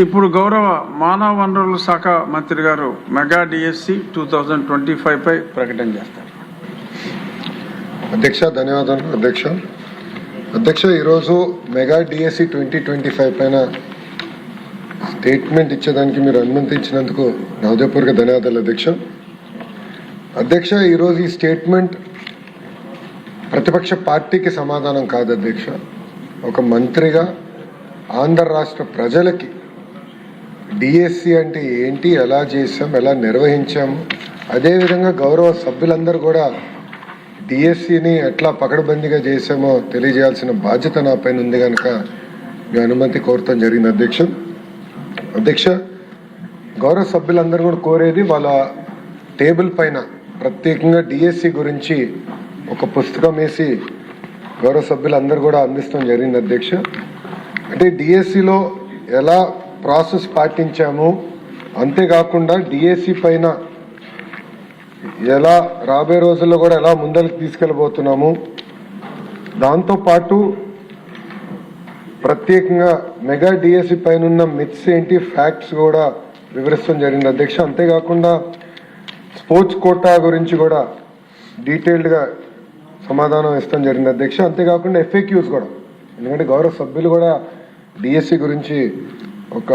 ఇప్పుడు గౌరవ మానవ వనరుల శాఖ మంత్రి గారు మెగా డిఎస్సి 2025 పై ప్రకటన చేస్తారు. అధ్యక్ష ధన్యవాదాలు. అధ్యక్ష ఈరోజు మెగా డిఎస్సి 2025 పైన స్టేట్మెంట్ ఇచ్చేదానికి మీరు అనుమతించినందుకు నా హృదయపూర్వక ధన్యవాదాలు అధ్యక్ష. ఈరోజు ఈ స్టేట్మెంట్ ప్రతిపక్ష పార్టీకి సమాధానం కాదు అధ్యక్ష. ఒక మంత్రిగా ఆంధ్ర రాష్ట్ర ప్రజలకి డిఎస్సి అంటే ఏంటి, ఎలా చేసాం, ఎలా నిర్వహించాము, అదేవిధంగా గౌరవ సభ్యులందరూ కూడా డిఎస్సిని ఎట్లా పకడ్బందీగా చేసామో తెలియజేయాల్సిన బాధ్యత నా పైన ఉంది కనుక మీ అనుమతి కోరటం జరిగింది అధ్యక్ష. గౌరవ సభ్యులందరూ కూడా కోరేది వాళ్ళ టేబుల్ పైన ప్రత్యేకంగా డిఎస్సి గురించి ఒక పుస్తకం వేసి గౌరవ సభ్యులందరూ కూడా అందిస్తాం జరిగింది అధ్యక్ష. అంటే డిఎస్సిలో ఎలా ప్రాసెస్ పాటించాము, అంతేకాకుండా డిఎస్సి పైన ఎలా రాబోయే రోజుల్లో కూడా ఎలా ముందరికి తీసుకెళ్ళబోతున్నాము, దాంతోపాటు ప్రత్యేకంగా మెగా డిఎస్సి పైన ఉన్న మిత్స్ ఏంటి, ఫ్యాక్ట్స్ కూడా వివరిస్తాం జరిగింది అధ్యక్ష. అంతేకాకుండా స్పోర్ట్స్ కోటా గురించి కూడా డీటెయిల్డ్గా సమాధానం ఇస్తాం జరిగింది అధ్యక్ష. అంతేకాకుండా ఎఫ్ఏక్యూస్ కూడా, ఎందుకంటే గౌరవ సభ్యులు కూడా డిఎస్సి గురించి ఒక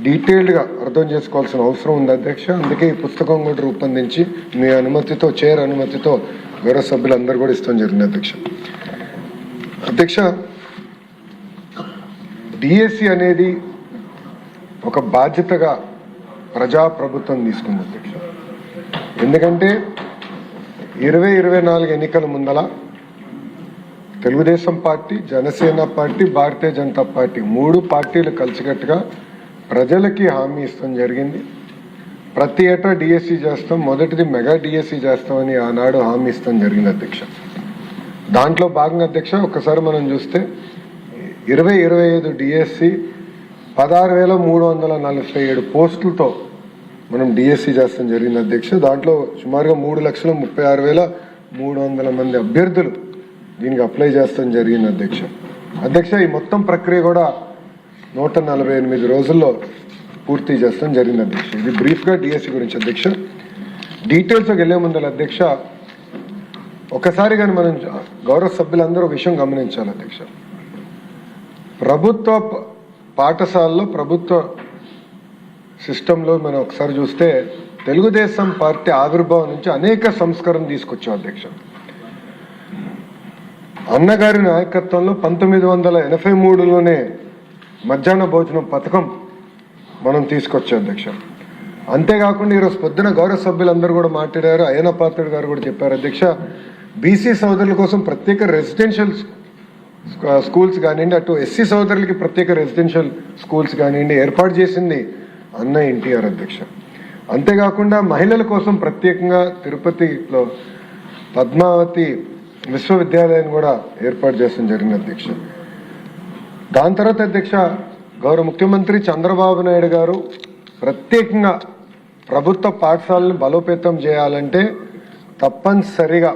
డీటెయిల్డ్గా అర్థం చేసుకోవాల్సిన అవసరం ఉంది అధ్యక్ష. అందుకే ఈ పుస్తకం కూడా రూపొందించి మీ అనుమతితో, చైర్ అనుమతితో గౌరవ సభ్యులందరూ కూడా ఇస్తాం జరిగింది అధ్యక్ష. డిఎస్సి అనేది ఒక బాధ్యతగా ప్రజాప్రభుత్వం తీసుకుంది అధ్యక్ష. ఎందుకంటే 2024 ఎన్నికల ముందల Telugu Desam party, Janasena party, Bharatiya Janata party 3 పార్టీలు కలిసికట్టుగా ప్రజలకి హామీ ఇస్తాం జరిగింది. ప్రతి ఏటా డిఎస్సి చేస్తాం, మొదటిది మెగా డిఎస్సి చేస్తామని ఆనాడు హామీ ఇస్తాం జరిగింది అధ్యక్ష. దాంట్లో భాగంగా అధ్యక్ష ఒకసారి మనం చూస్తే 2025 డిఎస్సి 16,347 పోస్టులతో మనం డిఎస్సి చేస్తాం జరిగింది అధ్యక్ష. దాంట్లో సుమారుగా 3,36,300 మంది అభ్యర్థులు దీనికి అప్లై చేస్తాం జరిగింది అధ్యక్ష. ఈ మొత్తం ప్రక్రియ కూడా 148 రోజుల్లో పూర్తి చేస్తాం జరిగింది అధ్యక్ష. ఇది బ్రీఫ్గా డిఎస్సి గురించి అధ్యక్ష. డీటెయిల్స్కి వెళ్లే ముందు అధ్యక్ష ఒకసారి కానీ మనం గౌరవ సభ్యులందరూ విషయం గమనించాలి అధ్యక్ష. ప్రభుత్వ పాఠశాలలో, ప్రభుత్వ సిస్టంలో మనం ఒకసారి చూస్తే తెలుగుదేశం పార్టీ ఆవిర్భావం నుంచి అనేక సంస్కరణ తీసుకొచ్చాం అధ్యక్ష. అన్నగారి నాయకత్వంలో 1983లోనే మధ్యాహ్న భోజనం పథకం మనం తీసుకొచ్చాం అధ్యక్ష. అంతేకాకుండా ఈరోజు పొద్దున గౌరవ సభ్యులందరూ కూడా మాట్లాడారు, అయ్యన పాత్రుడు గారు కూడా చెప్పారు అధ్యక్ష. బీసీ సోదరుల కోసం ప్రత్యేక రెసిడెన్షియల్ స్కూల్స్ కానివ్వండి, అటు ఎస్సీ సోదరులకి ప్రత్యేక రెసిడెన్షియల్ స్కూల్స్ కానివ్వండి ఏర్పాటు చేసింది అన్న ఎన్టీఆర్ అధ్యక్ష. అంతేకాకుండా మహిళల కోసం ప్రత్యేకంగా తిరుపతిలో పద్మావతి విశ్వవిద్యాలయాన్ని కూడా ఏర్పాటు చేస్తాం జరిగింది అధ్యక్ష. దాని తర్వాత అధ్యక్ష గౌరవ ముఖ్యమంత్రి చంద్రబాబు నాయుడు గారు ప్రత్యేకంగా ప్రభుత్వ పాఠశాలను బలోపేతం చేయాలంటే తప్పనిసరిగా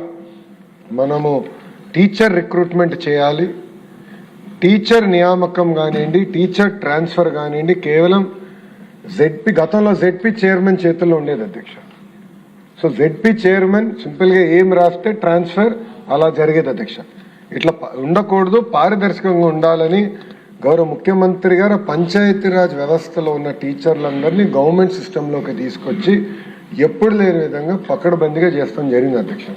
మనము టీచర్ రిక్రూట్మెంట్ చేయాలి. టీచర్ నియామకం కానివ్వండి, టీచర్ ట్రాన్స్ఫర్ కానివ్వండి కేవలం గతంలో జెడ్పీ చైర్మన్ చేతుల్లో ఉండేది అధ్యక్ష. సో జెడ్పీ చైర్మన్ సింపుల్గా ఏం రాస్తే ట్రాన్స్ఫర్ అలా జరిగేది అధ్యక్ష. ఇట్లా ఉండకూడదు, పారదర్శకంగా ఉండాలని గౌరవ ముఖ్యమంత్రి గారు పంచాయతీరాజ్ వ్యవస్థలో ఉన్న టీచర్లందరినీ గవర్నమెంట్ సిస్టంలోకి తీసుకొచ్చి ఎప్పుడు లేని విధంగా పకడ్బందీగా చేస్తాం జరిగింది అధ్యక్ష.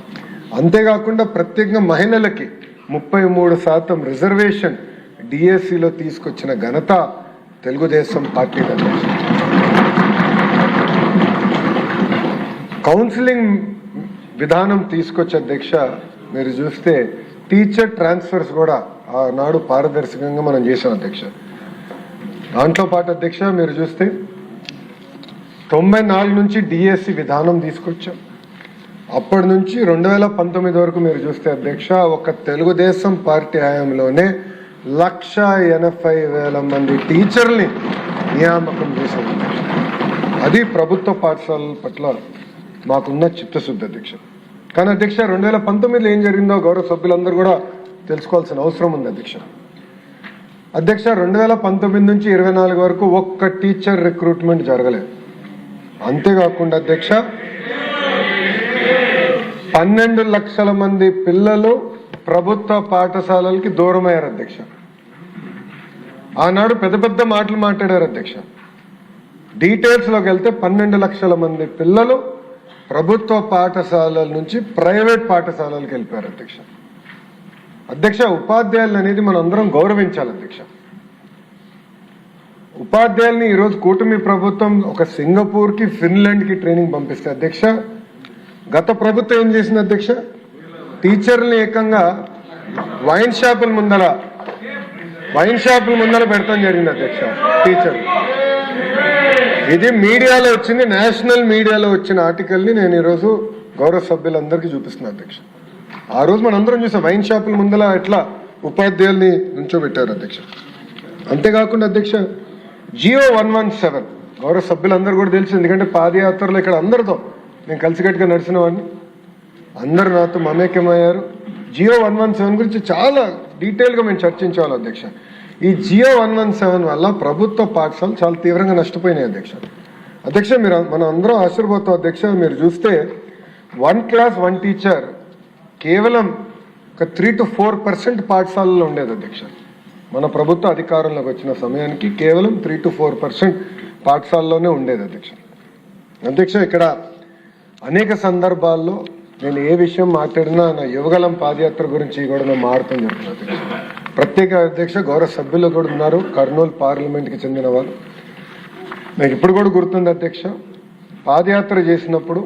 అంతేకాకుండా ప్రత్యేకంగా మహిళలకి 33% రిజర్వేషన్ డిఎస్సిలో తీసుకొచ్చిన ఘనత తెలుగుదేశం పార్టీ అధ్యక్ష. కౌన్సిలింగ్ విధానం తీసుకొచ్చే అధ్యక్ష మీరు చూస్తే టీచర్ ట్రాన్స్ఫర్స్ కూడా ఆనాడు పారదర్శకంగా మనం చేసాం అధ్యక్ష. దాంట్లో పాటు అధ్యక్ష మీరు చూస్తే 94 నుంచి డిఎస్సి విధానం తీసుకొచ్చాం. అప్పటి నుంచి 2019 వరకు మీరు చూస్తే అధ్యక్ష ఒక తెలుగుదేశం పార్టీ హయాంలోనే 1,80,000 మంది టీచర్ని నియామకం చేశాం అధ్యక్ష. అది ప్రభుత్వ పాఠశాలల పట్ల మాకున్న చిత్తశుద్ధి అధ్యక్ష. కానీ అధ్యక్ష 2019లో ఏం జరిగిందో గౌరవ సభ్యులందరూ కూడా తెలుసుకోవాల్సిన అవసరం ఉంది అధ్యక్ష. అధ్యక్ష 2019 నుంచి 24 వరకు ఒక్క టీచర్ రిక్రూట్మెంట్ జరగలేదు. అంతేకాకుండా అధ్యక్ష 12 లక్షల మంది పిల్లలు ప్రభుత్వ పాఠశాలలకి దూరమయ్యారు అధ్యక్ష. ఆనాడు పెద్ద పెద్ద మాటలు మాట్లాడారు అధ్యక్ష. డీటెయిల్స్లోకి వెళ్తే 12 లక్షల మంది పిల్లలు ప్రభుత్వ పాఠశాలల నుంచి ప్రైవేట్ పాఠశాలలకు వెళ్ళిపోయారు అధ్యక్ష. అధ్యక్ష ఉపాధ్యాయులు అనేది మనం అందరం గౌరవించాలి అధ్యక్ష. ఉపాధ్యాయుల్ని ఈరోజు కూటమి ప్రభుత్వం ఒక సింగపూర్కి ఫిన్లాండ్కి ట్రైనింగ్ పంపిస్తే అధ్యక్ష, గత ప్రభుత్వం ఏం చేసింది అధ్యక్ష, టీచర్ని ఏకంగా వైన్ షాపుల ముందర పెడతాం జరిగింది అధ్యక్ష. టీచర్ ఇది మీడియాలో వచ్చింది, నేషనల్ మీడియాలో వచ్చిన ఆర్టికల్ని నేను ఈరోజు గౌరవ సభ్యులందరికీ చూపిస్తున్నాను అధ్యక్ష. ఆ రోజు మనం అందరం చూసాం వైన్ షాపుల ముందర ఎట్లా ఉపాధ్యాయుల్ని నుంచోబెట్టారు అధ్యక్ష. అంతేకాకుండా అధ్యక్ష జియో 117 గౌరవ సభ్యులందరూ కూడా తెలుసు, ఎందుకంటే పాదయాత్రలో ఇక్కడ అందరితో నేను కలిసికట్టుగా నడిచిన వాడిని, అందరూ నాతో మమేకమయ్యారు. జియో 117 గురించి చాలా డీటెయిల్గా మేము చర్చించాలి అధ్యక్ష. ఈ జియో 117 వల్ల ప్రభుత్వ పాఠశాలలు చాలా తీవ్రంగా నష్టపోయినాయి అధ్యక్ష. మనం అందరం ఆశ్చర్యపోతాం అధ్యక్ష. మీరు చూస్తే 1 క్లాస్ 1 టీచర్ కేవలం ఒక 3 to 4% పాఠశాలలో ఉండేది అధ్యక్ష. మన ప్రభుత్వ అధికారంలోకి వచ్చిన సమయానికి కేవలం 3 to 4% పాఠశాలలోనే ఉండేది అధ్యక్ష. ఇక్కడ అనేక సందర్భాల్లో నేను ఏ విషయం మాట్లాడినా నా యువగలం పాదయాత్ర గురించి కూడా నేను మాట్లాడటం జరుగుతుంది అధ్యక్ష. ప్రత్యేక అధ్యక్ష గౌరవ సభ్యులు కూడా ఉన్నారు, కర్నూలు పార్లమెంట్కి చెందిన వారు. నాకు ఇప్పుడు కూడా గుర్తుంది అధ్యక్ష, పాదయాత్ర చేసినప్పుడు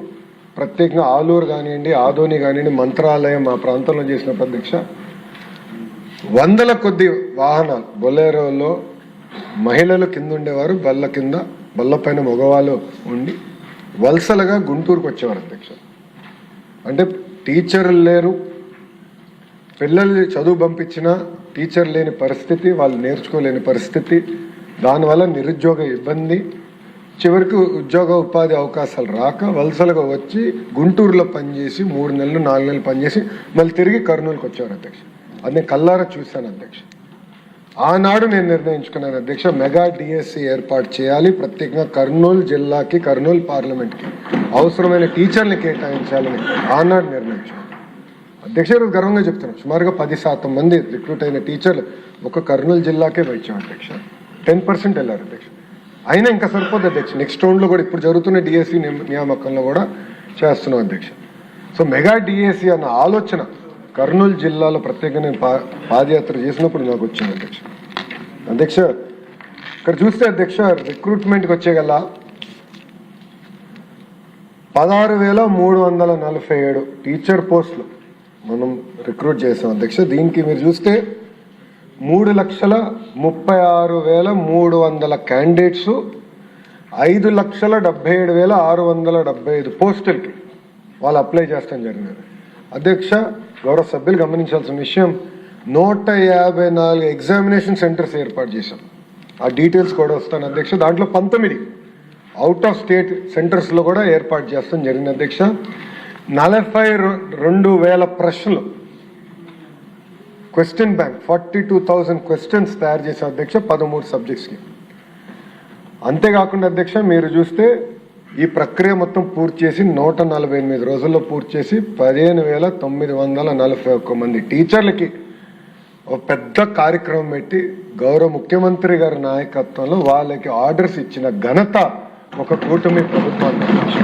ప్రత్యేకంగా ఆలూరు కానివ్వండి, ఆదోని కానివ్వండి, మంత్రాలయం మా ప్రాంతంలో చేసినప్పుడు అధ్యక్ష 100 కొద్ది వాహనాలు బొలేరోలో మహిళలు కింద ఉండేవారు, బల్ల పైన మగవాళ్ళు ఉండి వలసలుగా గుంటూరుకు వచ్చేవారు అధ్యక్ష. అంటే టీచర్లు లేరు, పిల్లల్ని చదువు పంపించిన టీచర్ లేని పరిస్థితి, వాళ్ళు నేర్చుకోలేని పరిస్థితి, దానివల్ల నిరుద్యోగ ఇబ్బంది, చివరికి ఉద్యోగ ఉపాధి అవకాశాలు రాక వలసలుగా వచ్చి గుంటూరులో పనిచేసి 3 నెలలు 4 నెలలు పనిచేసి మళ్ళీ తిరిగి కర్నూలుకి వచ్చేవారు అధ్యక్ష. అది నేను కల్లారా చూశాను అధ్యక్ష. ఆనాడు నేను నిర్ణయించుకున్నాను అధ్యక్ష, మెగా డిఎస్సి ఏర్పాటు చేయాలి, ప్రత్యేకంగా కర్నూలు జిల్లాకి, కర్నూలు పార్లమెంట్కి అవసరమైన టీచర్లు కేటాయించాలని ఆనాడు నిర్ణయించాను అధ్యక్ష. గర్వంగా చెప్తున్నాను, సుమారుగా 10% మంది రిక్రూట్ అయిన టీచర్లు ఒక కర్నూలు జిల్లాకే వచ్చాం అధ్యక్ష. 10% వెళ్ళారు అధ్యక్ష. అయినా ఇంకా సరిపోద్ది అధ్యక్ష. నెక్స్ట్ రౌండ్లో కూడా ఇప్పుడు జరుగుతున్న డిఎస్సి నియామకంలో కూడా చేస్తున్నాం అధ్యక్ష. సో మెగా డిఎస్సి అన్న ఆలోచన కర్నూలు జిల్లాలో ప్రత్యేకంగా నేను పాదయాత్ర చేసినప్పుడు నాకు వచ్చింది అధ్యక్ష. ఇక్కడ చూస్తే అధ్యక్ష రిక్రూట్మెంట్కి వచ్చేగల 16,347 టీచర్ పోస్టులు మనం రిక్రూట్ చేసాం అధ్యక్ష. దీనికి మీరు చూస్తే 3,36,300 క్యాండిడేట్స్ 5,77,675 పోస్టులకి వాళ్ళు అప్లై చేస్తాం జరిగినది అధ్యక్ష. గౌరవ సభ్యులు గమనించాల్సిన విషయం, 154 ఎగ్జామినేషన్ సెంటర్స్ ఏర్పాటు చేశాం. ఆ డీటెయిల్స్ కూడా వస్తాను అధ్యక్ష. దాంట్లో 19 అవుట్ ఆఫ్ స్టేట్ సెంటర్స్లో కూడా ఏర్పాటు చేస్తాం జరిగింది అధ్యక్ష. 42,000 ప్రశ్నలు, క్వశ్చన్ బ్యాంక్ 42,000 క్వశ్చన్స్ తయారు చేశాం అధ్యక్ష 13 సబ్జెక్ట్స్కి. అంతేకాకుండా అధ్యక్ష మీరు చూస్తే ఈ ప్రక్రియ మొత్తం పూర్తి చేసి 148 రోజుల్లో పూర్తి చేసి 15,941 మంది టీచర్లకి ఒక పెద్ద కార్యక్రమం పెట్టి గౌరవ ముఖ్యమంత్రి గారి నాయకత్వంలో వాళ్ళకి ఆర్డర్స్ ఇచ్చిన ఘనత ఒక కూటమి ప్రభుత్వానికి అధ్యక్ష.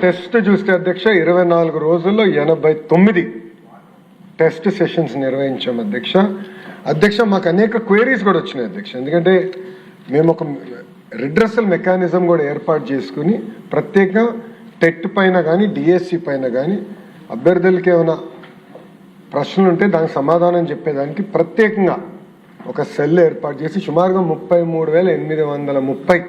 టెస్ట్ చూస్తే అధ్యక్ష 24 రోజుల్లో 89 టెస్ట్ సెషన్స్ నిర్వహించాం అధ్యక్ష. మాకు అనేక క్వైరీస్ కూడా వచ్చినాయి అధ్యక్ష, ఎందుకంటే మేము ఒక రిడ్రెసల్ మెకానిజం కూడా ఏర్పాటు చేసుకుని ప్రత్యేకంగా టెట్ పైన కానీ డిఎస్సి పైన కానీ అభ్యర్థులకి ఏమైనా ప్రశ్నలు ఉంటే దానికి సమాధానం చెప్పేదానికి ప్రత్యేకంగా ఒక సెల్ ఏర్పాటు చేసి సుమారుగా 33,830